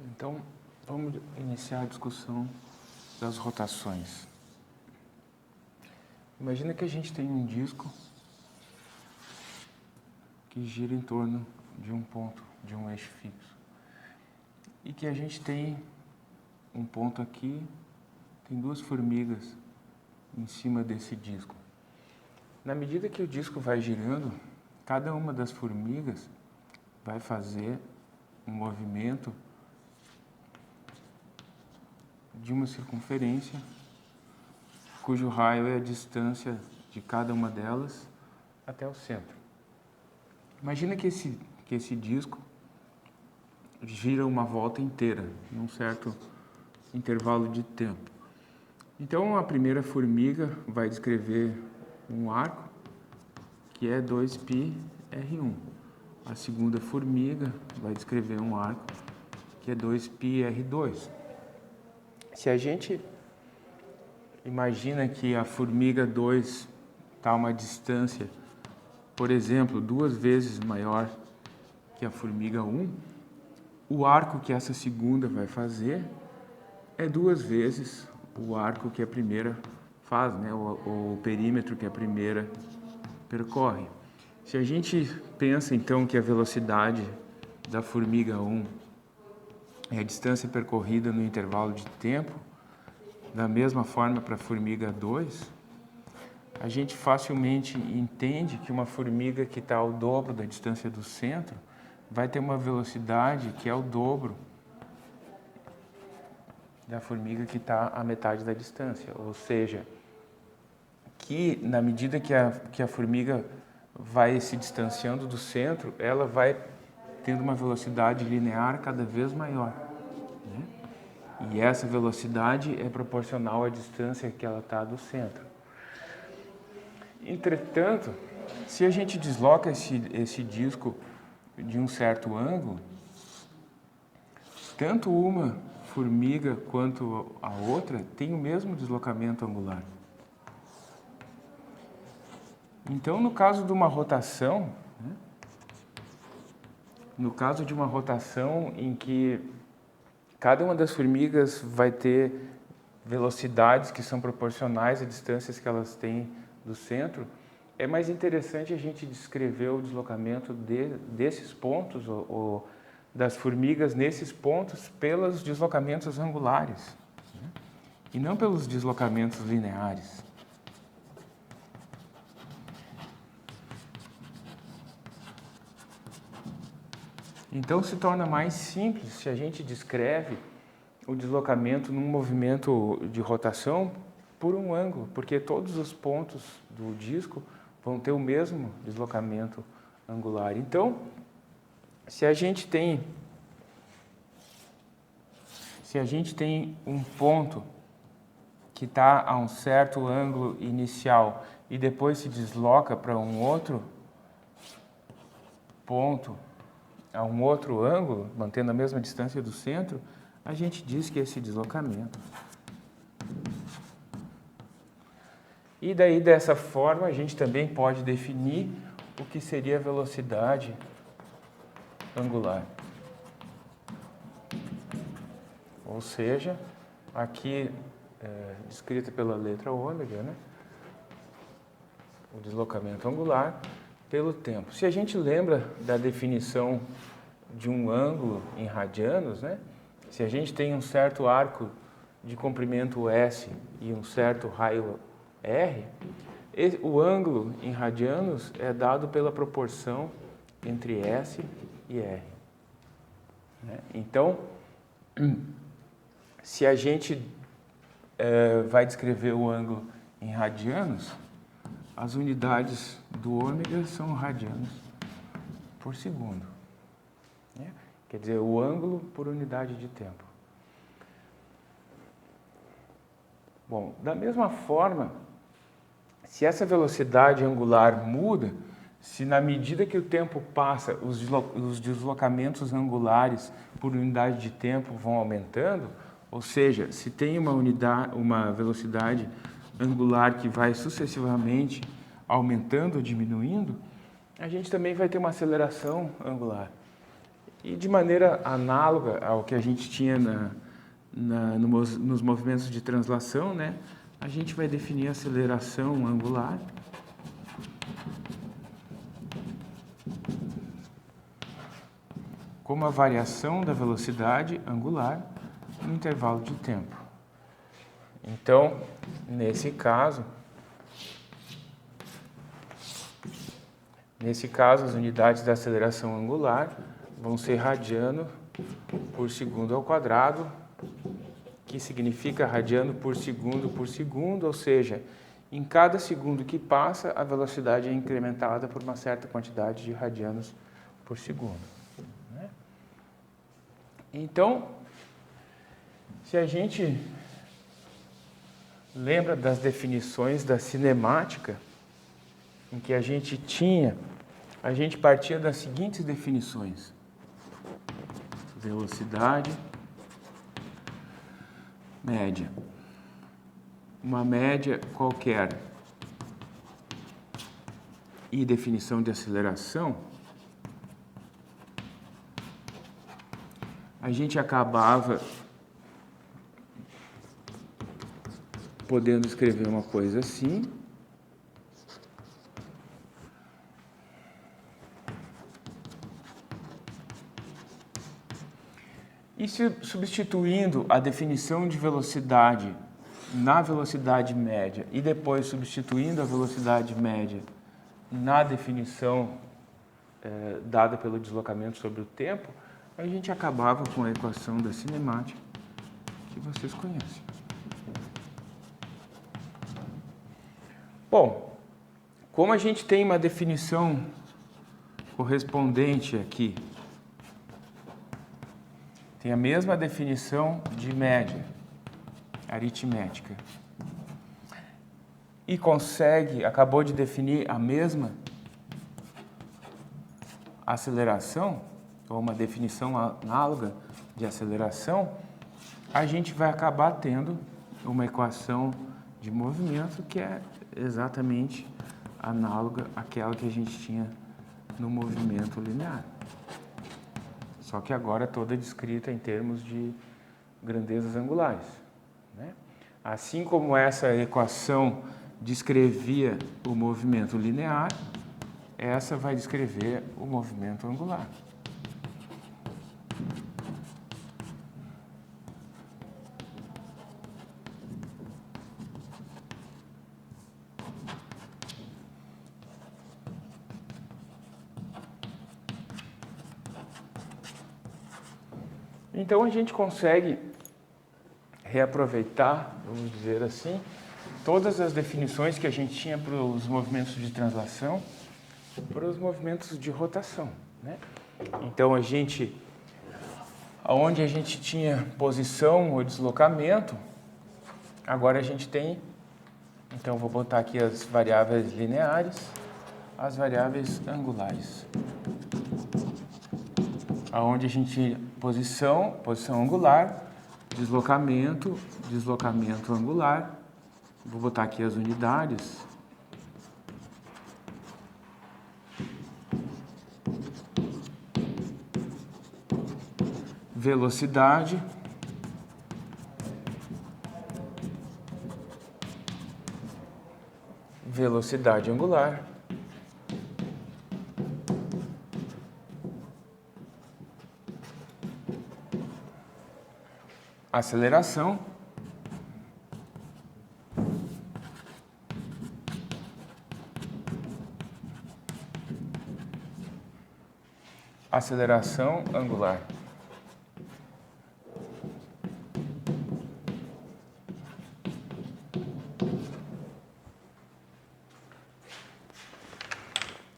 Então, vamos iniciar a discussão das rotações. Imagina que a gente tem um disco que gira em torno de um ponto, de um eixo fixo. E que a gente tem um ponto aqui, tem duas formigas em cima desse disco. Na medida que o disco vai girando, cada uma das formigas vai fazer um movimento de uma circunferência, cujo raio é a distância de cada uma delas até o centro. Imagina que esse disco gira uma volta inteira, num certo intervalo de tempo. Então, a primeira formiga vai descrever um arco, que é 2πr1. A segunda formiga vai descrever um arco, que é 2πr2. Se a gente imagina que a formiga 2 está a uma distância, por exemplo, 2 vezes maior que a formiga 1, o arco que essa segunda vai fazer é 2 vezes o arco que a primeira faz, né? o perímetro que a primeira percorre. Se a gente pensa então que a velocidade da formiga 1 é a distância percorrida no intervalo de tempo, da mesma forma para a formiga 2, a gente facilmente entende que uma formiga que está ao dobro da distância do centro vai ter uma velocidade que é o dobro da formiga que está à metade da distância. Ou seja, que na medida que a formiga vai se distanciando do centro, ela vai tendo uma velocidade linear cada vez maior, né? E essa velocidade é proporcional à distância que ela está do centro. Entretanto, se a gente desloca esse disco de um certo ângulo, tanto uma formiga quanto a outra tem o mesmo deslocamento angular. Então, no caso de uma rotação, né? No caso de uma rotação em que cada uma das formigas vai ter velocidades que são proporcionais às distâncias que elas têm do centro, é mais interessante a gente descrever o deslocamento desses pontos, ou das formigas nesses pontos, pelos deslocamentos angulares, né? E não pelos deslocamentos lineares. Então se torna mais simples se a gente descreve o deslocamento num movimento de rotação por um ângulo, porque todos os pontos do disco vão ter o mesmo deslocamento angular. Então, se a gente tem um ponto que está a um certo ângulo inicial e depois se desloca para um outro ponto a um outro ângulo, mantendo a mesma distância do centro, a gente diz que esse deslocamento. E daí, dessa forma, a gente também pode definir o que seria a velocidade angular. Ou seja, aqui descrita pela letra ômega, né? O deslocamento angular pelo tempo. Se a gente lembra da definição de um ângulo em radianos, né? Se a gente tem um certo arco de comprimento S e um certo raio R, o ângulo em radianos é dado pela proporção entre S e R, né? Então, se a gente vai descrever o ângulo em radianos, as unidades do ômega são radianos por segundo, né? Quer dizer, o ângulo por unidade de tempo. Bom, da mesma forma, se essa velocidade angular muda, se na medida que o tempo passa, os deslocamentos angulares por unidade de tempo vão aumentando, ou seja, se tem uma velocidade angular que vai sucessivamente aumentando ou diminuindo, a gente também vai ter uma aceleração angular. E de maneira análoga ao que a gente tinha nos movimentos de translação, né, a gente vai definir a aceleração angular como a variação da velocidade angular no intervalo de tempo. Então, nesse caso, as unidades da aceleração angular vão ser radiano por segundo ao quadrado, que significa radiano por segundo, ou seja, em cada segundo que passa, a velocidade é incrementada por uma certa quantidade de radianos por segundo. Então, se a gente lembra das definições da cinemática, em que a gente partia das seguintes definições: velocidade média, uma média qualquer, e definição de aceleração, a gente acabava podendo escrever uma coisa assim. E substituindo a definição de velocidade na velocidade média e depois substituindo a velocidade média na definição dada pelo deslocamento sobre o tempo, a gente acabava com a equação da cinemática que vocês conhecem. Bom, como a gente tem uma definição correspondente aqui, tem a mesma definição de média aritmética e acabou de definir a mesma aceleração, ou uma definição análoga de aceleração, a gente vai acabar tendo uma equação de movimento que é exatamente análoga àquela que a gente tinha no movimento linear. Só que agora toda descrita em termos de grandezas angulares, né? Assim como essa equação descrevia o movimento linear, essa vai descrever o movimento angular. Então a gente consegue reaproveitar, vamos dizer assim, todas as definições que a gente tinha para os movimentos de translação, para os movimentos de rotação, né? Então onde a gente tinha posição ou deslocamento, agora a gente tem, então vou botar aqui as variáveis lineares, as variáveis angulares. Onde a gente tinha posição angular, deslocamento angular. Vou botar aqui as unidades. Velocidade. Velocidade angular. Aceleração. Aceleração angular.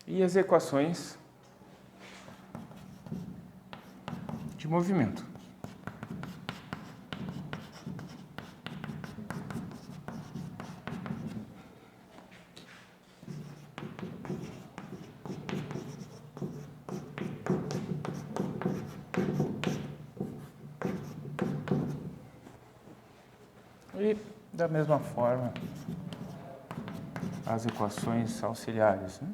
E as equações de movimento. E, da mesma forma, as equações auxiliares, né?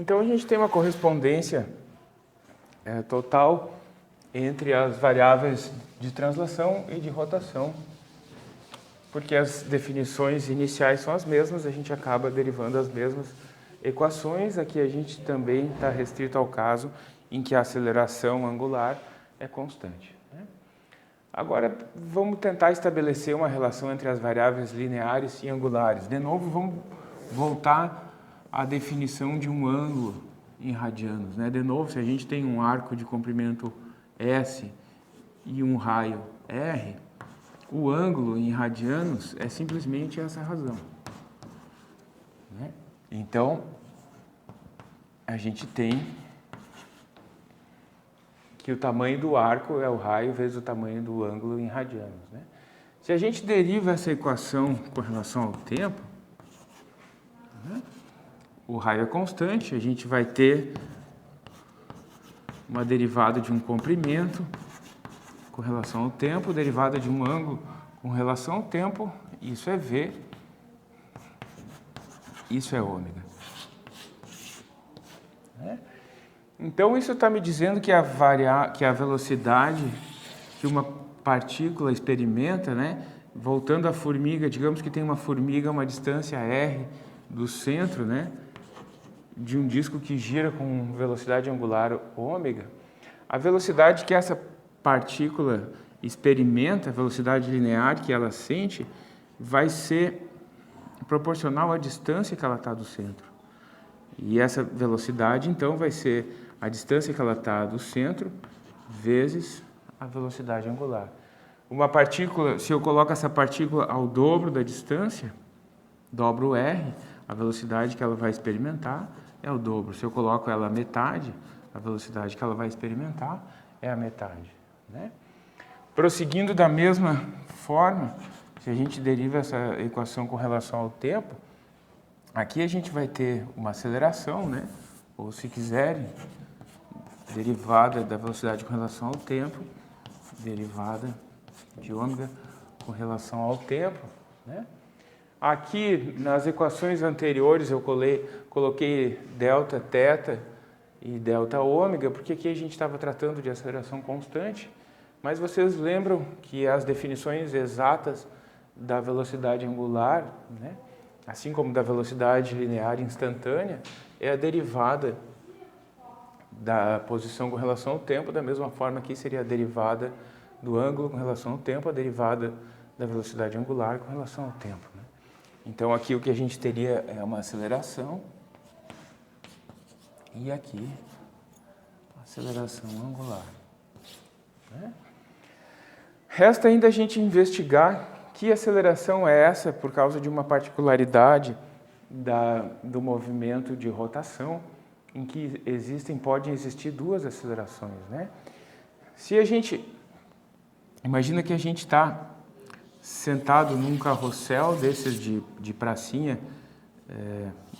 Então a gente tem uma correspondência total entre as variáveis de translação e de rotação, porque as definições iniciais são as mesmas, a gente acaba derivando as mesmas equações. Aqui a gente também está restrito ao caso em que a aceleração angular é constante. Agora, vamos tentar estabelecer uma relação entre as variáveis lineares e angulares. De novo, vamos voltar à definição de um ângulo em radianos. De novo, se a gente tem um arco de comprimento S e um raio R, o ângulo em radianos é simplesmente essa razão. Então, a gente tem que o tamanho do arco é o raio vezes o tamanho do ângulo em radianos. Se a gente deriva essa equação com relação ao tempo, o raio é constante, a gente vai ter uma derivada de um comprimento com relação ao tempo, derivada de um ângulo com relação ao tempo, isso é V, isso é ômega. Então, isso está me dizendo que a velocidade que uma partícula experimenta, voltando à formiga, digamos que tem uma formiga a uma distância r do centro, de um disco que gira com velocidade angular ômega, a velocidade que essa partícula experimenta, a velocidade linear que ela sente, vai ser proporcional à distância que ela está do centro. E essa velocidade, então, vai ser a distância que ela está do centro vezes a velocidade angular. Uma partícula, se eu coloco essa partícula ao dobro da distância, dobro r, a velocidade que ela vai experimentar é o dobro. Se eu coloco ela à metade, a velocidade que ela vai experimentar é a metade. Prosseguindo da mesma forma, se a gente deriva essa equação com relação ao tempo, aqui a gente vai ter uma aceleração, ou se quiserem, derivada da velocidade com relação ao tempo, derivada de ômega com relação ao tempo. Aqui, nas equações anteriores, eu coloquei delta, teta e delta ômega, porque aqui a gente estava tratando de aceleração constante, mas vocês lembram que as definições exatas da velocidade angular, assim como da velocidade linear instantânea, é a derivada da posição com relação ao tempo, da mesma forma que seria a derivada do ângulo com relação ao tempo, a derivada da velocidade angular com relação ao tempo. Então, aqui o que a gente teria é uma aceleração e aqui aceleração angular. Resta ainda a gente investigar que aceleração é essa por causa de uma particularidade do movimento de rotação, em que podem existir duas acelerações. Se a gente imagina que a gente está sentado num carrossel desses de pracinha,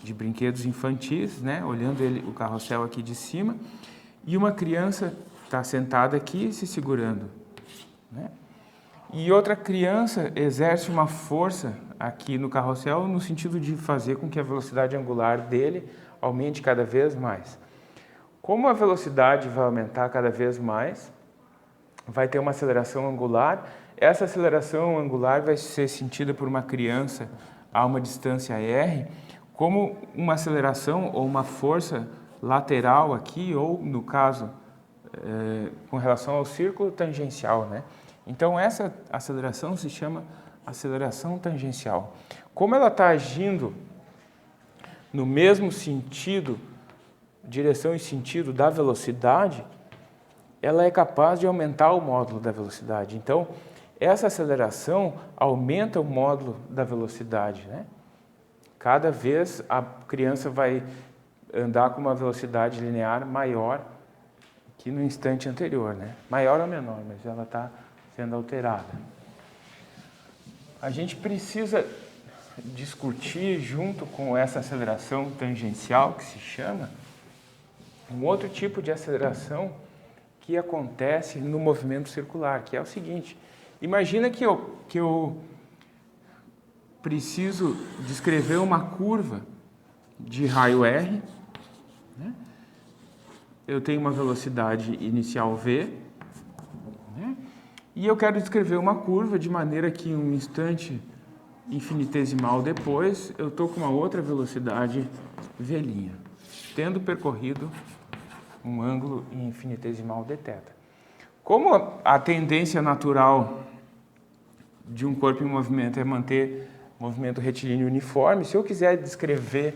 de brinquedos infantis, olhando o carrossel aqui de cima, e uma criança está sentada aqui se segurando. E outra criança exerce uma força aqui no carrossel no sentido de fazer com que a velocidade angular dele aumente cada vez mais. Como a velocidade vai aumentar cada vez mais, vai ter uma aceleração angular. Essa aceleração angular vai ser sentida por uma criança a uma distância r como uma aceleração ou uma força lateral aqui, ou, no caso, com relação ao círculo, tangencial. Então, essa aceleração se chama aceleração tangencial. Como ela está agindo no mesmo sentido, direção e sentido da velocidade, ela é capaz de aumentar o módulo da velocidade. Então, essa aceleração aumenta o módulo da velocidade. Cada vez a criança vai andar com uma velocidade linear maior que no instante anterior. Maior ou menor, mas ela está sendo alterada. A gente precisa discutir, junto com essa aceleração tangencial, que se chama, um outro tipo de aceleração que acontece no movimento circular, que é o seguinte: imagina que eu preciso descrever uma curva de raio R, né? Eu tenho uma velocidade inicial v, né? E eu quero descrever uma curva de maneira que um instante infinitesimal depois eu estou com uma outra velocidade v', tendo percorrido um ângulo infinitesimal dθ. Como a tendência natural de um corpo em movimento é manter movimento retilíneo uniforme, se eu quiser descrever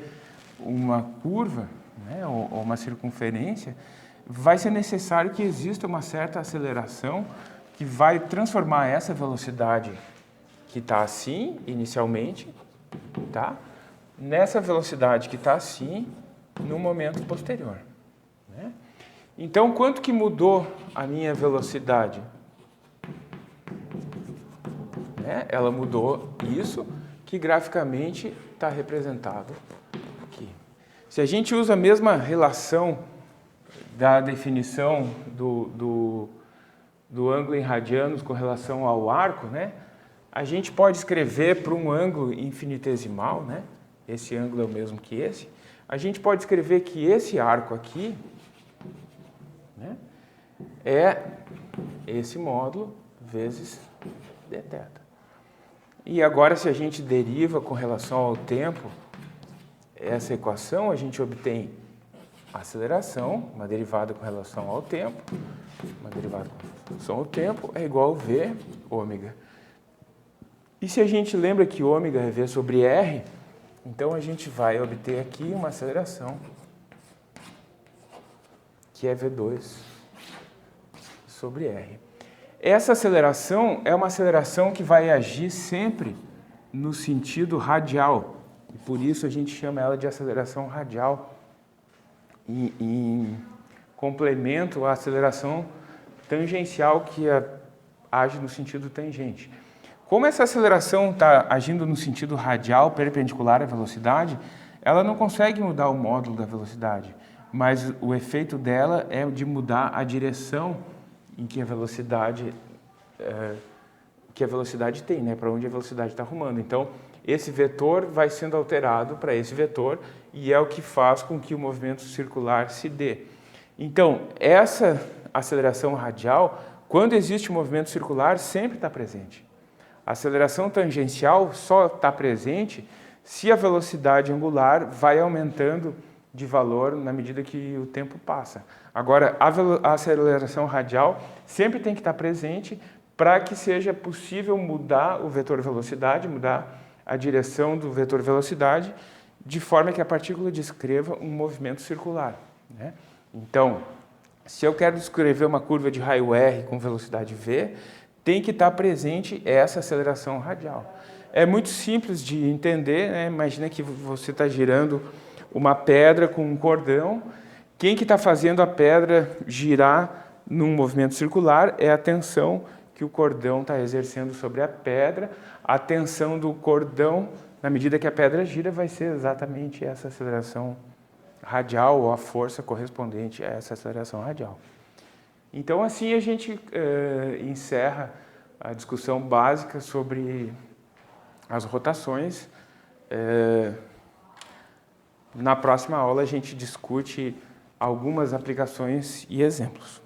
uma curva, né, ou uma circunferência, vai ser necessário que exista uma certa aceleração que vai transformar essa velocidade que está assim, inicialmente, tá, nessa velocidade que está assim, no momento posterior, né? Então, quanto que mudou a minha velocidade? Né? Ela mudou isso, que graficamente está representado aqui. Se a gente usa a mesma relação da definição do ângulo em radianos com relação ao arco, né? A gente pode escrever para um ângulo infinitesimal, né? Esse ângulo é o mesmo que esse. A gente pode escrever que esse arco aqui, né, é esse módulo vezes dθ. E agora, se a gente deriva com relação ao tempo essa equação, a gente obtém a aceleração, uma derivada com relação ao tempo, uma derivada com relação ao tempo é igual a v ômega. E se a gente lembra que ômega é v sobre r, então a gente vai obter aqui uma aceleração que é v2 sobre r. Essa aceleração é uma aceleração que vai agir sempre no sentido radial, e por isso a gente chama ela de aceleração radial, em complemento à aceleração tangencial que age no sentido tangente. Como essa aceleração está agindo no sentido radial, perpendicular à velocidade, ela não consegue mudar o módulo da velocidade, mas o efeito dela é de mudar a direção em que a velocidade tem, né? Para onde a velocidade está arrumando. Então, esse vetor vai sendo alterado para esse vetor e é o que faz com que o movimento circular se dê. Então, essa aceleração radial, quando existe um movimento circular, sempre está presente. A aceleração tangencial só está presente se a velocidade angular vai aumentando de valor na medida que o tempo passa. Agora, a aceleração radial sempre tem que estar presente para que seja possível mudar o vetor velocidade, mudar a direção do vetor velocidade, de forma que a partícula descreva um movimento circular, né? Então, se eu quero descrever uma curva de raio R com velocidade v, tem que estar presente essa aceleração radial. É muito simples de entender, né? Imagina que você está girando uma pedra com um cordão. Quem que está fazendo a pedra girar num movimento circular é a tensão que o cordão está exercendo sobre a pedra. A tensão do cordão, na medida que a pedra gira, vai ser exatamente essa aceleração radial, ou a força correspondente a essa aceleração radial. Então, assim a gente encerra a discussão básica sobre as rotações. Na próxima aula a gente discute algumas aplicações e exemplos.